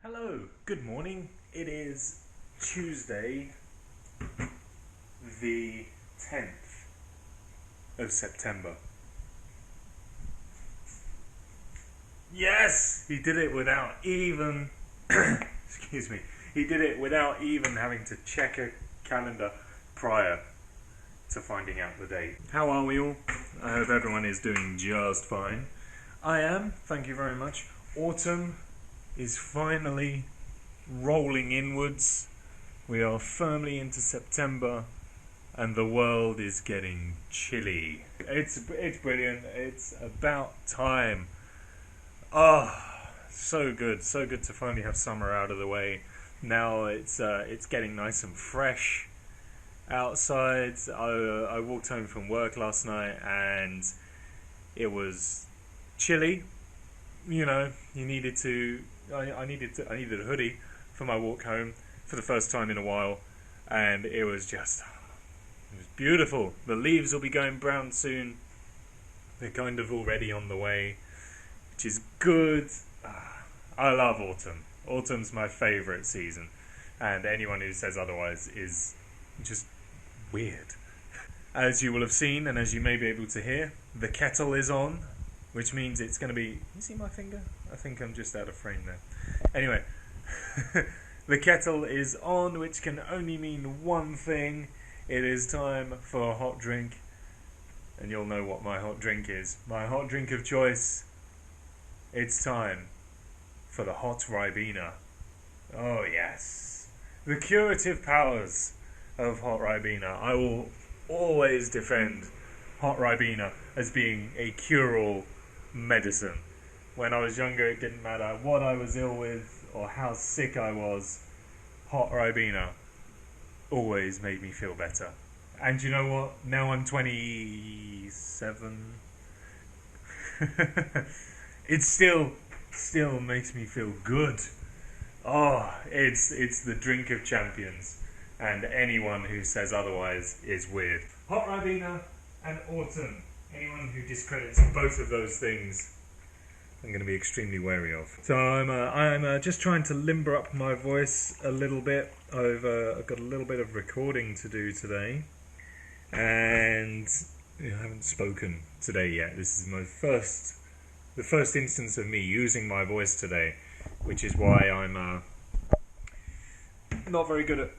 Hello, good morning. It is Tuesday, the 10th of September. Yes! He did it without even, excuse me, he did it without even having to check a calendar prior to finding out the date. How are we all? I hope everyone is doing just fine. I am, thank you very much. Autumn is finally rolling inwards. We are firmly into September and the world is getting chilly. It's brilliant. It's about time. So good to finally have summer out of the way. Now it's getting nice and fresh outside. I walked home from work last night and it was chilly. You know, you needed to. I needed a hoodie for my walk home for the first time in a while, and it was beautiful. The leaves will be going brown soon. They're kind of already on the way, which is good. I love autumn. Autumn's my favourite season, and anyone who says otherwise is just weird. As you will have seen, and as you may be able to hear, the kettle is on, which means it's going to be... You see my finger? I think I'm just out of frame there. Anyway, the kettle is on, which can only mean one thing. It is time for a hot drink, and you'll know what my hot drink is. My hot drink of choice, it's time for the hot Ribena. Oh yes, the curative powers of hot Ribena. I will always defend hot Ribena as being a cure-all medicine. When I was younger, it didn't matter what I was ill with or how sick I was. Hot Ribena always made me feel better. And you know what? Now I'm 27. It still makes me feel good. It's the drink of champions. And anyone who says otherwise is weird. Hot Ribena and autumn. Anyone who discredits both of those things, I'm going to be extremely wary of. So I'm just trying to limber up my voice a little bit. I've got a little bit of recording to do today, and I haven't spoken today yet. This is the first instance of me using my voice today, which is why I'm not very good at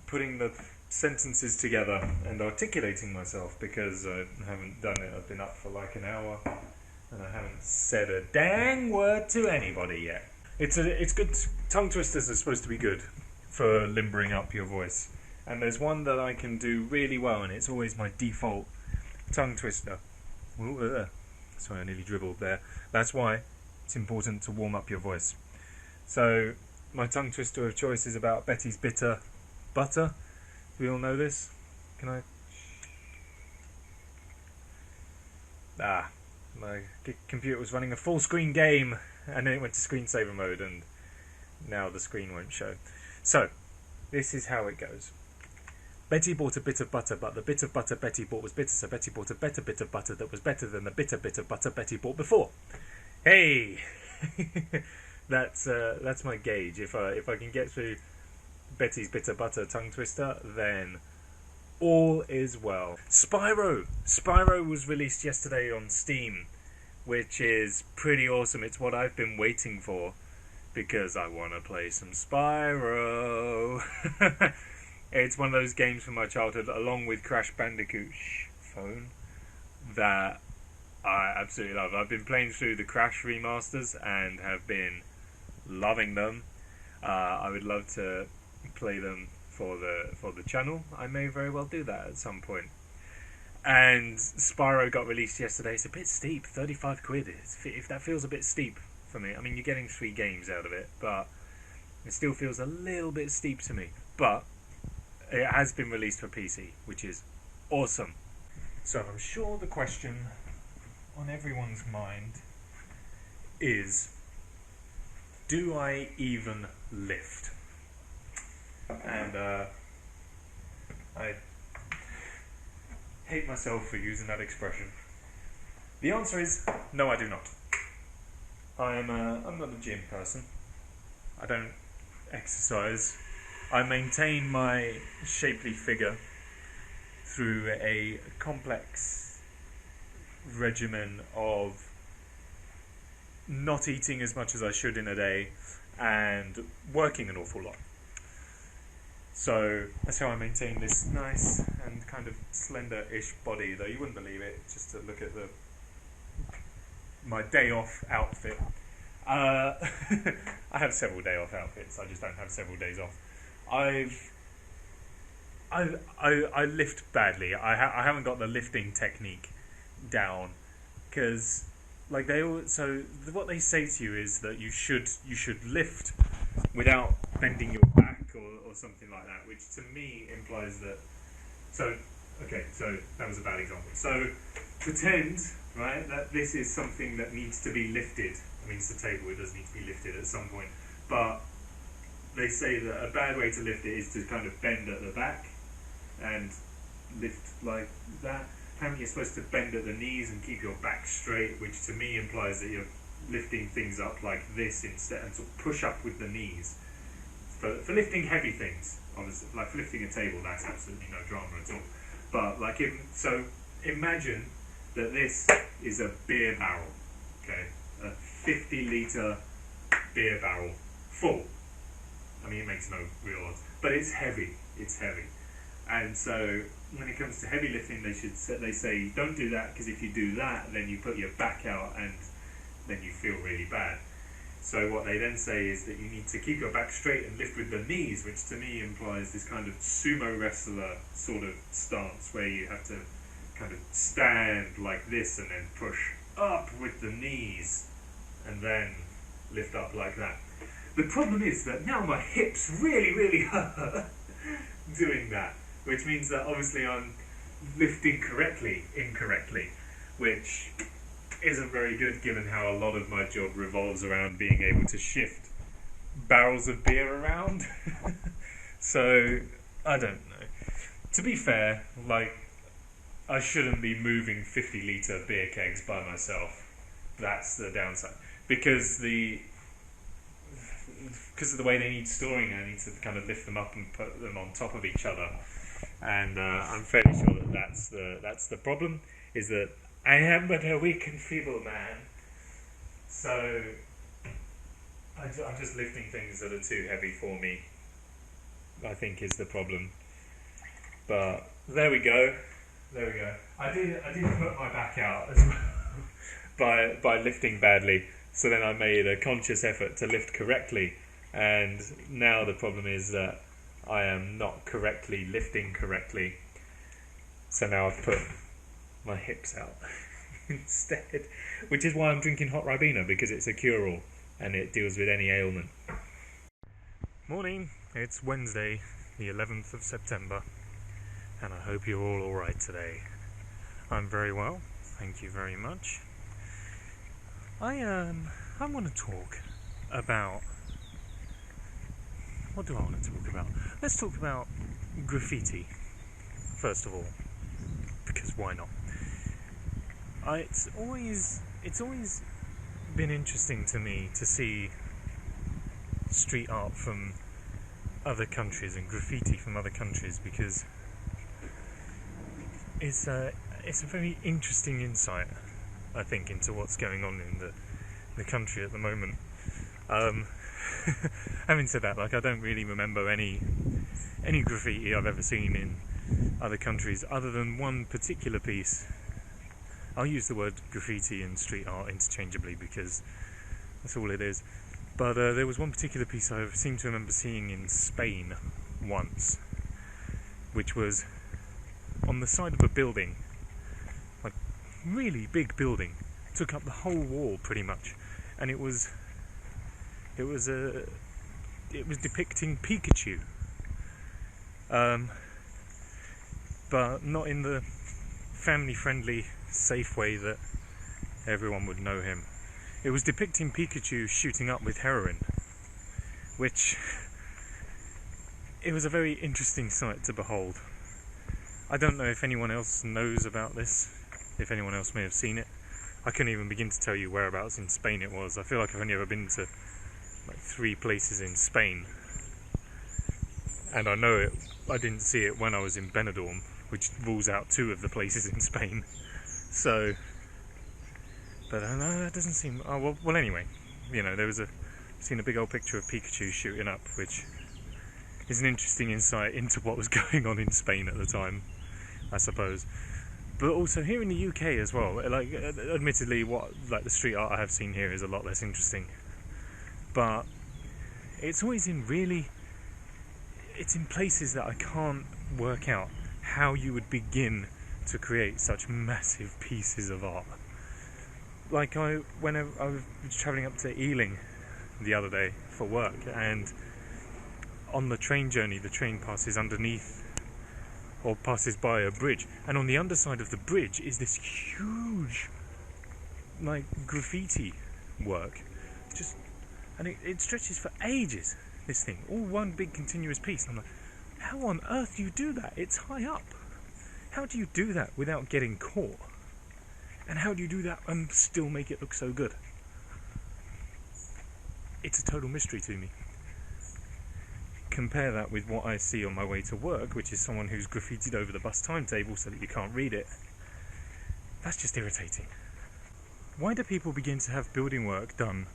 putting the sentences together and articulating myself, because I haven't done it. I've been up for like an hour and I haven't said a dang word to anybody yet. It's good. Tongue twisters are supposed to be good for limbering up your voice, and there's one that I can do really well, and it's always my default tongue twister. Sorry, I nearly dribbled there. That's why it's important to warm up your voice. So my tongue twister of choice is about Betty's Bitter Butter. Do we all know this? Can I? My computer was running a full screen game, and then it went to screensaver mode, and now the screen won't show. So, this is how it goes. Betty bought a bit of butter, but the bit of butter Betty bought was bitter, so Betty bought a better bit of butter that was better than the bitter bit of butter Betty bought before. Hey! That's my gauge. If I can get through Betty's Bitter Butter tongue twister, then all is well. Spyro was released yesterday on Steam, which is pretty awesome. It's what I've been waiting for, because I want to play some Spyro. It's one of those games from my childhood, along with Crash Bandicoot phone, that I absolutely love. I've been playing through the Crash remasters and have been loving them. I would love to play them for the channel. I may very well do that at some point. And Spyro got released yesterday. It's a bit steep, 35 quid. If that feels a bit steep for me. I mean, you're getting 3 games out of it, but it still feels a little bit steep to me. But it has been released for PC, which is awesome. So I'm sure the question on everyone's mind is, do I even lift? And I hate myself for using that expression. The answer is no, I do not. I'm not a gym person. I don't exercise. I maintain my shapely figure through a complex regimen of not eating as much as I should in a day and working an awful lot. So that's how I maintain this nice and kind of slender-ish body, though you wouldn't believe it just to look at my day off outfit. I have several day off outfits, I just don't have several days off. I lift badly. I haven't got the lifting technique down, because like what they say to you is that you should lift without bending your back or something like that, which to me implies that. So that was a bad example. So pretend, right, that this is something that needs to be lifted. I mean, it's a table; it does need to be lifted at some point, but they say that a bad way to lift it is to kind of bend at the back and lift like that. Apparently you're supposed to bend at the knees and keep your back straight, which to me implies that you're lifting things up like this instead, and sort of push up with the knees. For lifting heavy things, obviously, like for lifting a table, that's absolutely no drama at all. But so imagine that this is a beer barrel, okay? A 50-litre beer barrel, full. I mean, it makes no real odds, but it's heavy. It's heavy, and so when it comes to heavy lifting, they say don't do that, because if you do that, then you put your back out, and then you feel really bad. So what they then say is that you need to keep your back straight and lift with the knees, which to me implies this kind of sumo wrestler sort of stance where you have to kind of stand like this and then push up with the knees and then lift up like that. The problem is that now my hips really, really hurt doing that, which means that obviously I'm lifting incorrectly, which isn't very good given how a lot of my job revolves around being able to shift barrels of beer around. So, I don't know. To be fair, I shouldn't be moving 50-litre beer kegs by myself. That's the downside. Because of the way they need storing, I need to kind of lift them up and put them on top of each other. And I'm fairly sure that that's the problem, is that I am but a weak and feeble man. So I'm just lifting things that are too heavy for me, I think, is the problem. But there we go. I did put my back out as well by lifting badly. So then I made a conscious effort to lift correctly, and now the problem is that I am not lifting correctly. So now I've put my hips out instead, which is why I'm drinking hot Ribena, because it's a cure-all and it deals with any ailment. Morning, it's Wednesday, the 11th of September, and I hope you're all alright today. I'm very well, thank you very much. I want to talk about... What do I want to talk about? Let's talk about graffiti, first of all, because why not? It's always been interesting to me to see street art from other countries and graffiti from other countries, because it's a very interesting insight, I think, into what's going on in the country at the moment. Having said that, I don't really remember any graffiti I've ever seen in other countries, other than one particular piece. I'll use the word graffiti and street art interchangeably because that's all it is. But there was one particular piece I seem to remember seeing in Spain once, which was on the side of a building, like really big building, took up the whole wall pretty much, and it was depicting Pikachu, but not in the family-friendly, safe way that everyone would know him. It was depicting Pikachu shooting up with heroin, which it was a very interesting sight to behold. I don't know if anyone else knows about this, if anyone else may have seen it. I couldn't even begin to tell you whereabouts in Spain it was. I feel like I've only ever been to like 3 places in Spain, and I know it. I didn't see it when I was in Benidorm, which rules out 2 of the places in Spain. So, but I know that doesn't seem. Oh well. Anyway, there was seen a big old picture of Pikachu shooting up, which is an interesting insight into what was going on in Spain at the time, I suppose. But also here in the UK as well. Like, admittedly, the street art I have seen here is a lot less interesting. But it's always it's in places that I can't work out how you would begin to create such massive pieces of art. Like when I was travelling up to Ealing the other day for work, and on the train journey, the train passes underneath or passes by a bridge, and on the underside of the bridge is this huge graffiti work, and it stretches for ages, this thing, all one big continuous piece. And I'm like, how on earth do you do that? It's high up. How do you do that without getting caught? And how do you do that and still make it look so good? It's a total mystery to me. Compare that with what I see on my way to work, which is someone who's graffitied over the bus timetable so that you can't read it. That's just irritating. Why do people begin to have building work done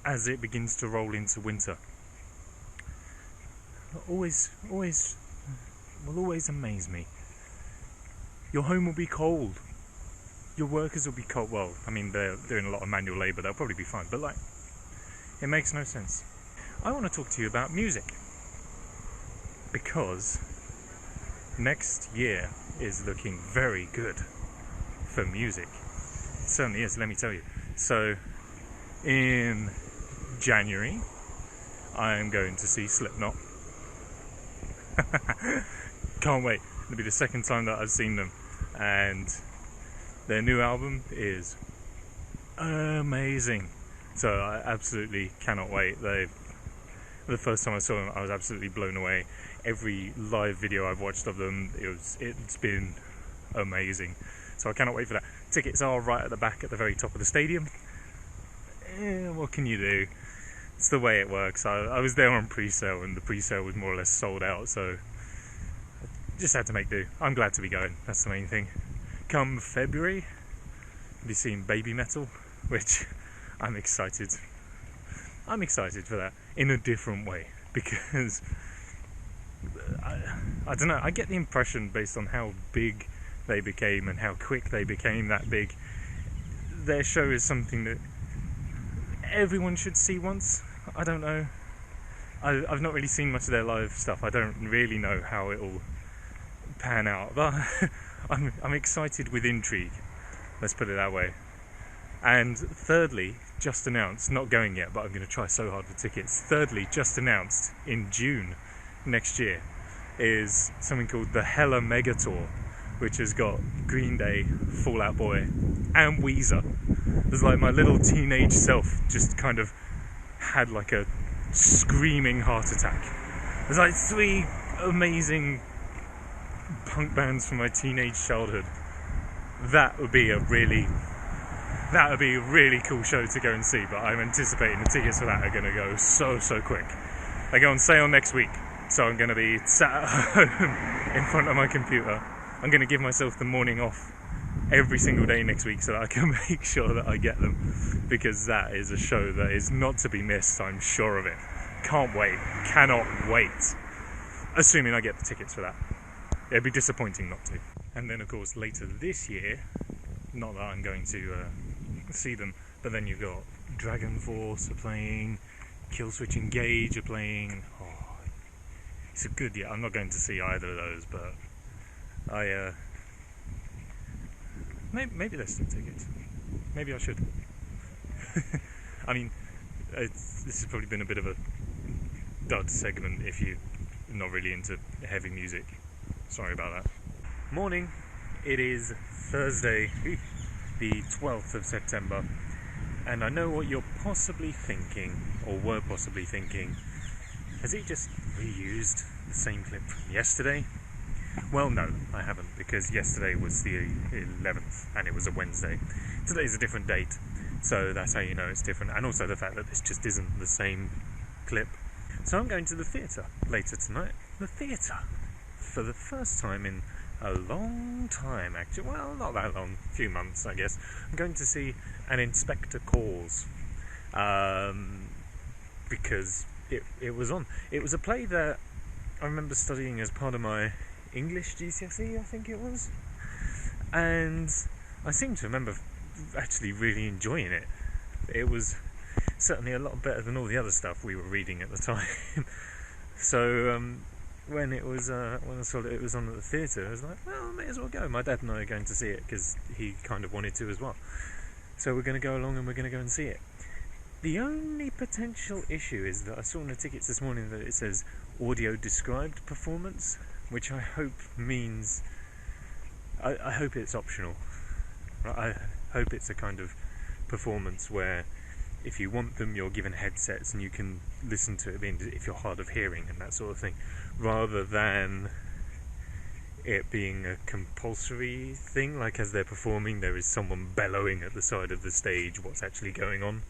as it begins to roll into winter? Will always amaze me. Your home will be cold. Your workers will be cold. Well, I mean, they're doing a lot of manual labour, they'll probably be fine, but it makes no sense. I want to talk to you about music, because next year is looking very good for music. It certainly is, let me tell you. So, in January, I'm going to see Slipknot. Can't wait. It'll be the second time that I've seen them, and their new album is amazing. So I absolutely cannot wait. The first time I saw them, I was absolutely blown away. Every live video I've watched of them, it's been amazing. So I cannot wait for that. Tickets are right at the back, at the very top of the stadium. What can you do? It's the way it works. I was there on pre-sale, and the pre-sale was more or less sold out, so I just had to make do. I'm glad to be going, that's the main thing. Come February, I'll be seeing Baby Metal, which I'm excited for that, in a different way, because I don't know, I get the impression, based on how big they became and how quick they became that big, their show is something that everyone should see once. I don't know. I've not really seen much of their live stuff. I don't really know how it'll pan out, but I'm excited with intrigue. Let's put it that way. And thirdly, just announced, not going yet, but I'm going to try so hard for tickets. Thirdly, just announced in June next year is something called the Hella Mega Tour, which has got Green Day, Fall Out Boy, and Weezer. There's my little teenage self just kind of had a screaming heart attack. There's 3 amazing punk bands from my teenage childhood. That would be a really cool show to go and see, but I'm anticipating the tickets for that are going to go so quick. They go on sale next week, so I'm going to be sat at home in front of my computer. I'm going to give myself the morning off every single day next week so that I can make sure that I get them, because that is a show that is not to be missed, I'm sure of it. Can't wait, cannot wait, assuming I get the tickets for that. It'd be disappointing not to. And then of course later this year, not that I'm going to see them, but then you've got Dragon Force are playing, Killswitch Engage are playing. It's a good year. I'm not going to see either of those, but maybe there's still tickets. Maybe I should. I mean, this has probably been a bit of a dud segment if you're not really into heavy music. Sorry about that. Morning. It is Thursday, the 12th of September, and I know what you're possibly thinking, or were possibly thinking. Has he just reused the same clip from yesterday? Well, no, I haven't, because yesterday was the 11th, and it was a Wednesday. Today's a different date. So that's how you know it's different, and also the fact that this just isn't the same clip. So I'm going to the theatre later tonight. The theatre, for the first time in a long time, actually. Well, not that long, a few months, I guess. I'm going to see An Inspector Calls, because it was on. It was a play that I remember studying as part of my English GCSE, I think it was, and I seem to remember actually really enjoying it. It was certainly a lot better than all the other stuff we were reading at the time. So when I saw that it was on at the theatre, I was like, well, I may as well go. My dad and I are going to see it because he kind of wanted to as well. So we're going to go along and we're going to go and see it. The only potential issue is that I saw on the tickets this morning that it says audio described performance, which I hope means I hope it's optional. I hope it's a kind of performance where if you want them, you're given headsets and you can listen to it if you're hard of hearing and that sort of thing, rather than it being a compulsory thing, like as they're performing there is someone bellowing at the side of the stage what's actually going on.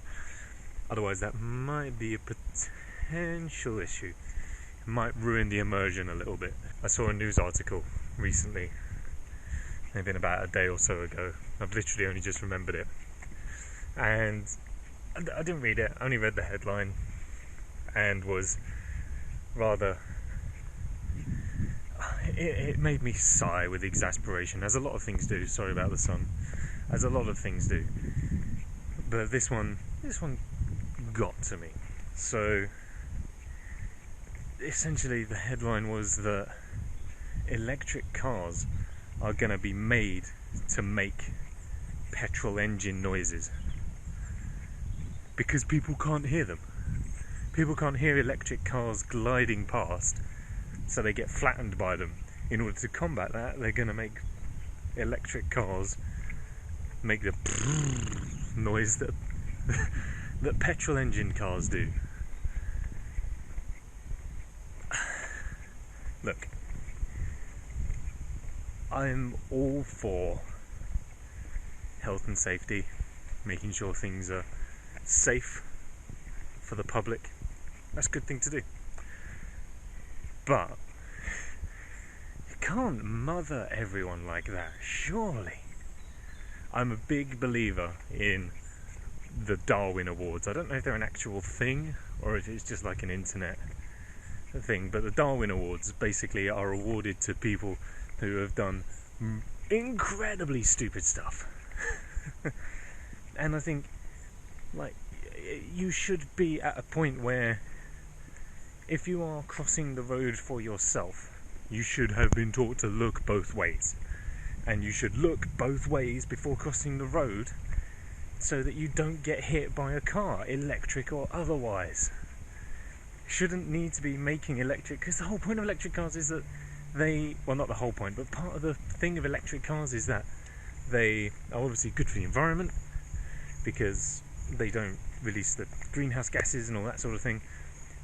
Otherwise that might be a potential issue. It might ruin the immersion a little bit. I saw a news article recently, maybe about a day or so ago. I've literally only just remembered it, and I didn't read it. I only read the headline and was rather... It made me sigh with exasperation, as a lot of things do. Sorry about the sun. As a lot of things do. But this one got to me. So essentially the headline was that electric cars are going to be made to make petrol engine noises because people can't hear them. People can't hear electric cars gliding past, so they get flattened by them. In order to combat that, they're going to make electric cars make the noise that that petrol engine cars do. Look, I'm all for health and safety, making sure things are safe for the public. That's a good thing to do. But you can't mother everyone like that, surely. I'm a big believer in the Darwin Awards. I don't know if they're an actual thing or if it's just like an internet thing, but the Darwin Awards basically are awarded to people who have done incredibly stupid stuff. And I think, like, you should be at a point where if you are crossing the road for yourself, you should have been taught to look both ways, and you should look both ways before crossing the road so that you don't get hit by a car, electric or otherwise. Shouldn't need to be making electric, because the whole point of electric cars is that well, not the whole point, but part of the thing of electric cars is that they are obviously good for the environment because they don't release the greenhouse gases and all that sort of thing,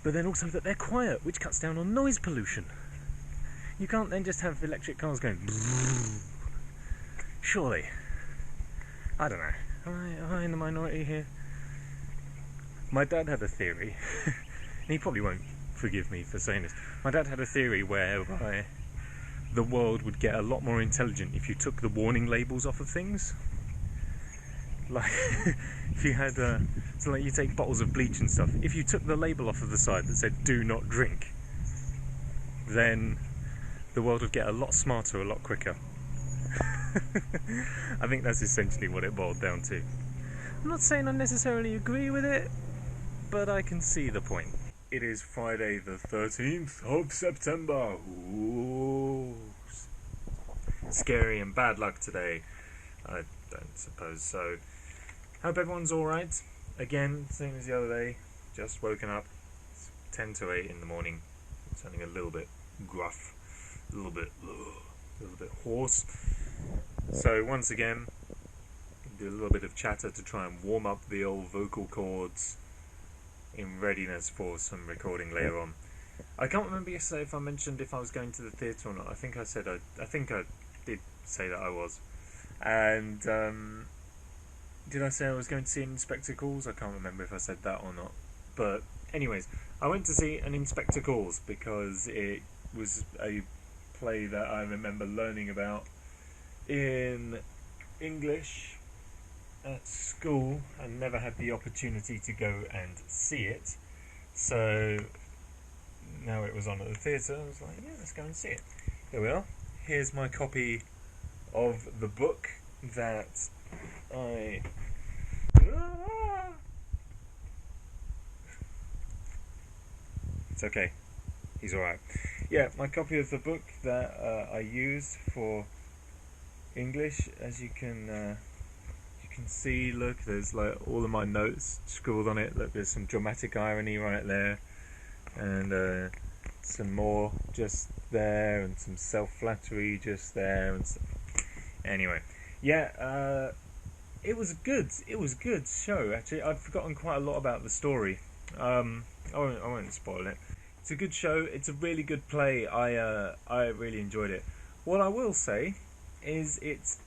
but then also that they're quiet, which cuts down on noise pollution. You can't then just have electric cars going surely. I don't know. Am I in the minority here? My dad had a theory, and he probably won't forgive me for saying this. My dad had a theory whereby the world would get a lot more intelligent if you took the warning labels off of things. Like, if you had, so like you take bottles of bleach and stuff, if you took the label off of the side that said do not drink, then the world would get a lot smarter a lot quicker. I think that's essentially what it boiled down to. I'm not saying I necessarily agree with it, but I can see the point. It is Friday the 13th of September. Ooh. Scary and bad luck today. I don't suppose so. Hope everyone's alright. Again, same as the other day. Just woken up. It's 10 to 8 in the morning. Sounding a little bit gruff. A little bit hoarse. So once again, do a little bit of chatter to try and warm up the old vocal cords in readiness for some recording later on. I can't remember yesterday if I mentioned if I was going to the theatre or not. I think I did say that I was. And Did I say I was going to see an Inspector Calls? I can't remember if I said that or not. But anyways, I went to see an Inspector Calls because it was a play that I remember learning about in English at school and never had the opportunity to go and see it. So now it was on at the theatre, I was like, yeah, let's go and see it. Here we are. Here's my copy of the book that I... It's okay. He's alright. Yeah, my copy of the book that I used for English. As you can see, look, there's like all of my notes scribbled on it. Look, there's some dramatic irony right there, and some more just there, and some self-flattery just there, and stuff. Anyway, yeah, it was a good show. Actually, I'd forgotten quite a lot about the story. I won't spoil it. It's a good show. It's a really good play. I really enjoyed it. What I will say is it's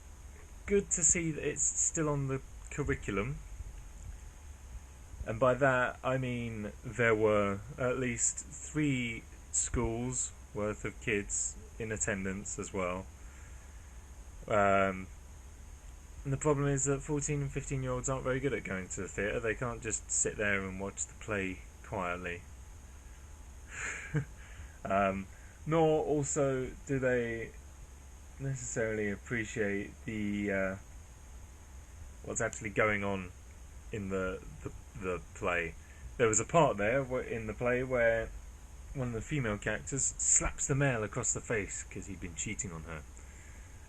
good to see that it's still on the curriculum. And by that, I mean there were at least 3 schools worth of kids in attendance as well. And the problem is that 14 and 15-year-olds aren't very good at going to the theatre. They can't just sit there and watch the play quietly. Nor also do they necessarily appreciate the what's actually going on in the play. There was a part there in the play where one of the female characters slaps the male across the face because he'd been cheating on her,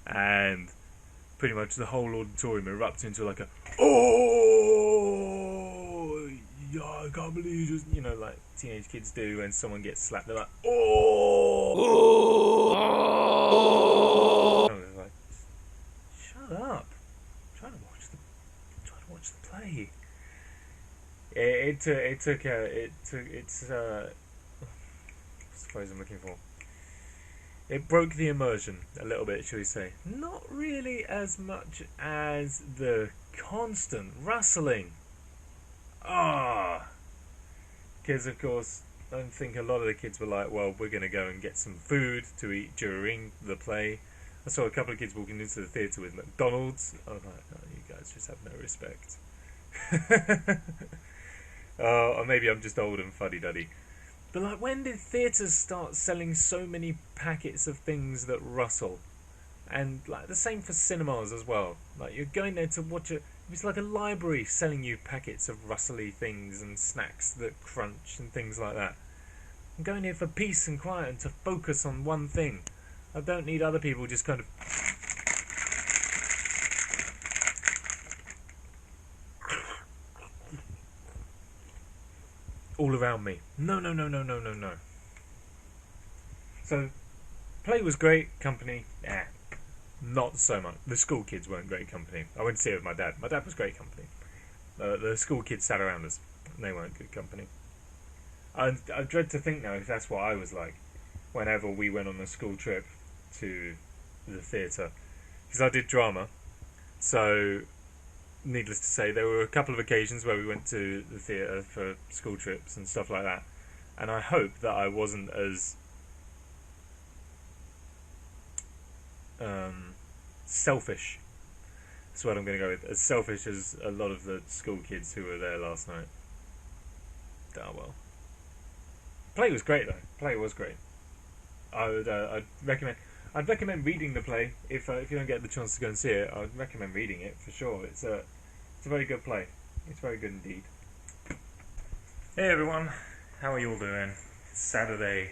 and pretty much the whole auditorium erupts into like a oh yeah, I can't believe you just, like teenage kids do when someone gets slapped. They're like oh. I was like, shut up! I'm trying to watch the play. What's the phrase I'm looking for? It broke the immersion a little bit, shall we say. Not really as much as the constant rustling. Because of course, I think a lot of the kids were like, well, we're going to go and get some food to eat during the play. I saw a couple of kids walking into the theatre with McDonald's. I was like, oh, you guys just have no respect. Or maybe I'm just old and fuddy-duddy. But like, when did theatres start selling so many packets of things that rustle? And like the same for cinemas as well. Like, you're going there to watch it's like a library selling you packets of rustly things and snacks that crunch and things like that. I'm going here for peace and quiet and to focus on one thing. I don't need other people just kind of all around me. No. So, play was great, company, not so much. The school kids weren't great company. I went to see it with my dad. My dad was great company. The school kids sat around us. They weren't good company. I dread to think now if that's what I was like whenever we went on a school trip to the theatre. Because I did drama, so needless to say, there were a couple of occasions where we went to the theatre for school trips and stuff like that. And I hope that I wasn't as selfish. That's what I'm going to go with. As selfish as a lot of the school kids who were there last night. Oh well. Play was great though. Play was great. I'd recommend reading the play if you don't get the chance to go and see it. I'd recommend reading it for sure. It's a very good play. It's very good indeed. Hey everyone, how are you all doing? It's Saturday,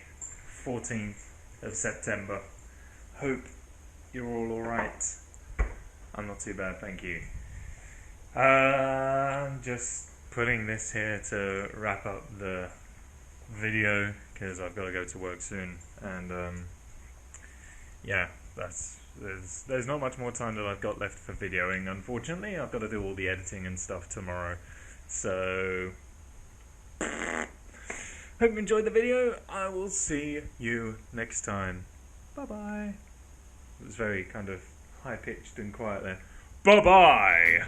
14th of September. Hope you're all alright. I'm not too bad, thank you. I'm just putting this here to wrap up the video because I've got to go to work soon, and yeah, there's not much more time that I've got left for videoing. Unfortunately, I've got to do all the editing and stuff tomorrow. So hope you enjoyed the video. I will see you next time. Bye bye. It was very kind of high pitched and quiet there. Bye bye.